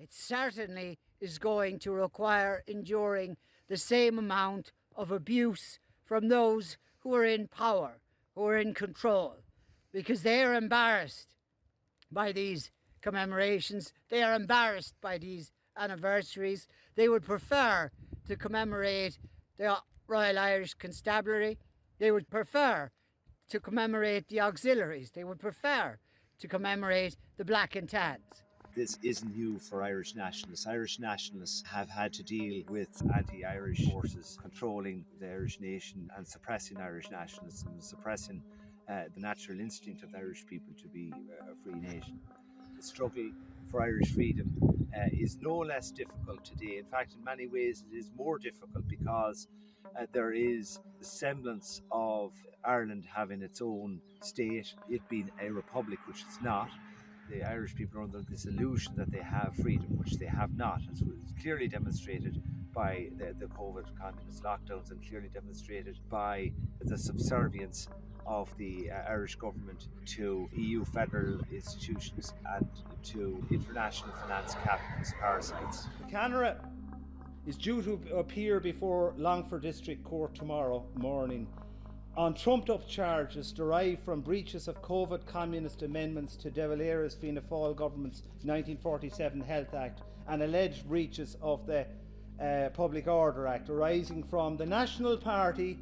it certainly is going to require enduring the same amount of abuse from those who are in power, who are in control, because they are embarrassed by these commemorations, they are embarrassed by these anniversaries. They would prefer to commemorate the Royal Irish Constabulary, they would prefer to commemorate the auxiliaries, they would prefer to commemorate the Black and Tans. This isn't new for Irish nationalists. Irish nationalists have had to deal with anti-Irish forces controlling the Irish nation and suppressing Irish nationalism, suppressing the natural instinct of the Irish people to be a free nation. The struggle for Irish freedom is no less difficult today. In fact, in many ways it is more difficult because there is the semblance of Ireland having its own state, it being a republic, which it's not. The Irish people are under this illusion that they have freedom, which they have not, as was clearly demonstrated by the COVID communist lockdowns and clearly demonstrated by the subservience of the Irish government to EU federal institutions and to international finance capitalist parasites. Canara is due to appear before Longford District Court tomorrow morning on trumped-up charges derived from breaches of COVID communist amendments to De Valera's Fianna Fáil government's 1947 Health Act and alleged breaches of the Public Order Act arising from the National Party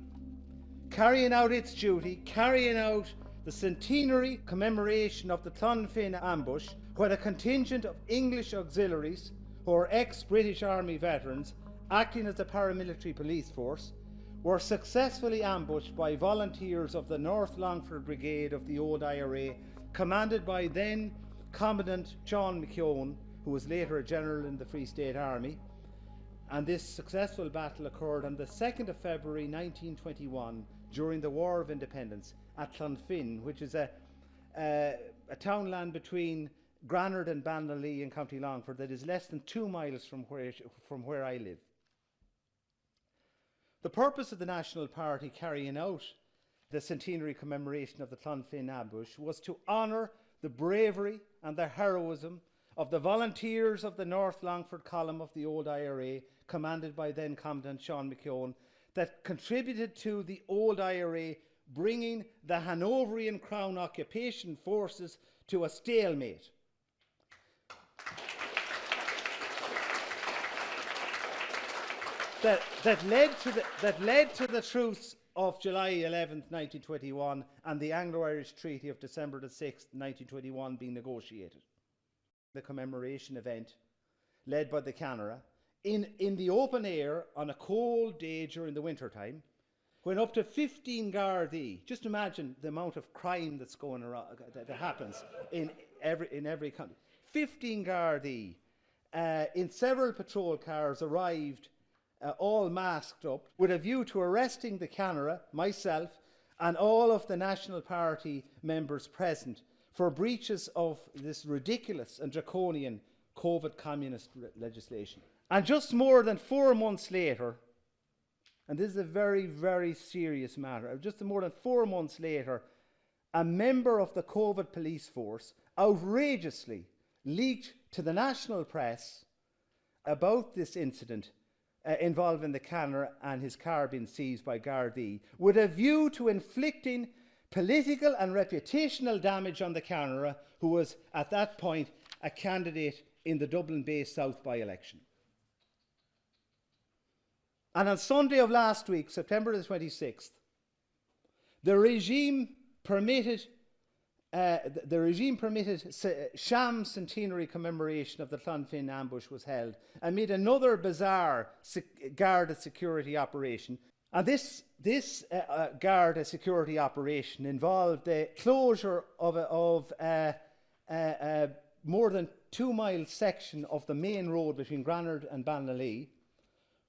carrying out its duty, carrying out the centenary commemoration of the Clonfin ambush, where a contingent of English auxiliaries who are ex-British Army veterans acting as a paramilitary police force were successfully ambushed by volunteers of the North Longford Brigade of the old IRA, commanded by then Commandant Sean McKeown, who was later a general in the Free State Army. And this successful battle occurred on the 2nd of February 1921 during the War of Independence at Clonfin, which is a townland between Granard and Bannalee in County Longford that is less than 2 miles from where I live. The purpose of the National Party carrying out the centenary commemoration of the Clonfin ambush was to honour the bravery and the heroism of the volunteers of the North Longford column of the old IRA, commanded by then Commandant Sean McKeown, that contributed to the old IRA bringing the Hanoverian Crown occupation forces to a stalemate. That led to the truce of July 11th, 1921 and the Anglo-Irish Treaty of December the 6th, 1921 being negotiated. The commemoration event, led by the Canara, in the open air on a cold day during the winter time, when up to 15 Gardaí, just imagine the amount of crime that's going around, that happens in every country. 15 Gardaí in several patrol cars arrived, all masked up, with a view to arresting the Canara, myself, and all of the National Party members present for breaches of this ridiculous and draconian COVID communist legislation. And just more than 4 months later, and this is a very, very serious matter, just more than 4 months later, a member of the COVID police force outrageously leaked to the national press about this incident involving the Canara and his car being seized by Gardaí, with a view to inflicting political and reputational damage on the Canara, who was at that point a candidate in the Dublin-based South by-election. And on Sunday of last week, September the 26th, the regime permitted sham centenary commemoration of the Clonfin ambush was held amid another bizarre Garda security operation. And this Garda security operation involved the closure of a more than 2 mile section of the main road between Granard and Bannalee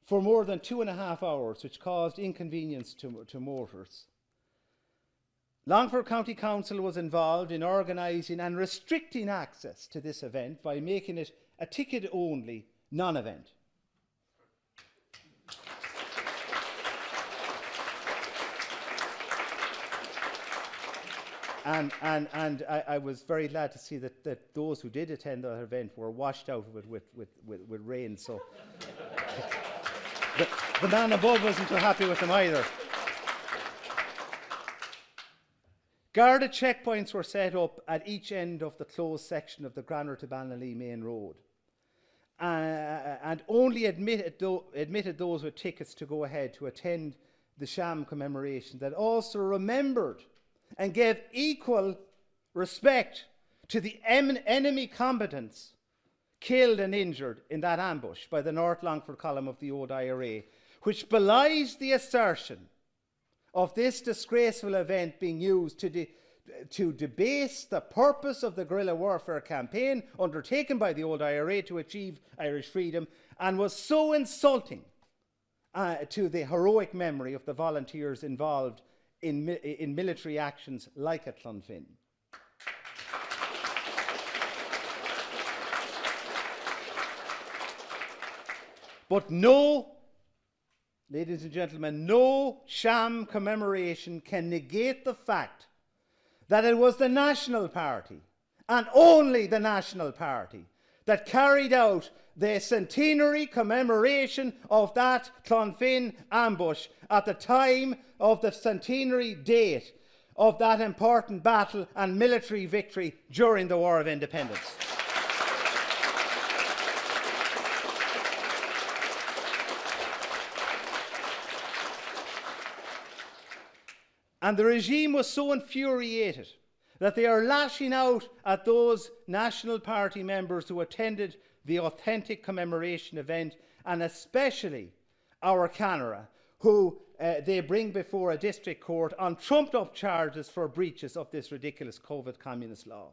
for more than 2.5 hours, which caused inconvenience to motorists. Longford County Council was involved in organising and restricting access to this event by making it a ticket-only non-event. And I was very glad to see that those who did attend that event were washed out of it with rain. So the man above wasn't too happy with them either. Guarded checkpoints were set up at each end of the closed section of the Granner to Ballinalee main road, and only admitted those with tickets to go ahead to attend the sham commemoration, that also remembered and gave equal respect to the enemy combatants killed and injured in that ambush by the North Longford column of the old IRA, which belies the assertion of this disgraceful event being used to debase the purpose of the guerrilla warfare campaign undertaken by the old IRA to achieve Irish freedom, and was so insulting to the heroic memory of the volunteers involved in military actions like at Clonfin. But no, ladies and gentlemen, no sham commemoration can negate the fact that it was the National Party, and only the National Party, that carried out the centenary commemoration of that Clonfin ambush at the time of the centenary date of that important battle and military victory during the War of Independence. And the regime was so infuriated that they are lashing out at those National Party members who attended the authentic commemoration event, and especially our Canara, who they bring before a district court on trumped-up charges for breaches of this ridiculous COVID communist law.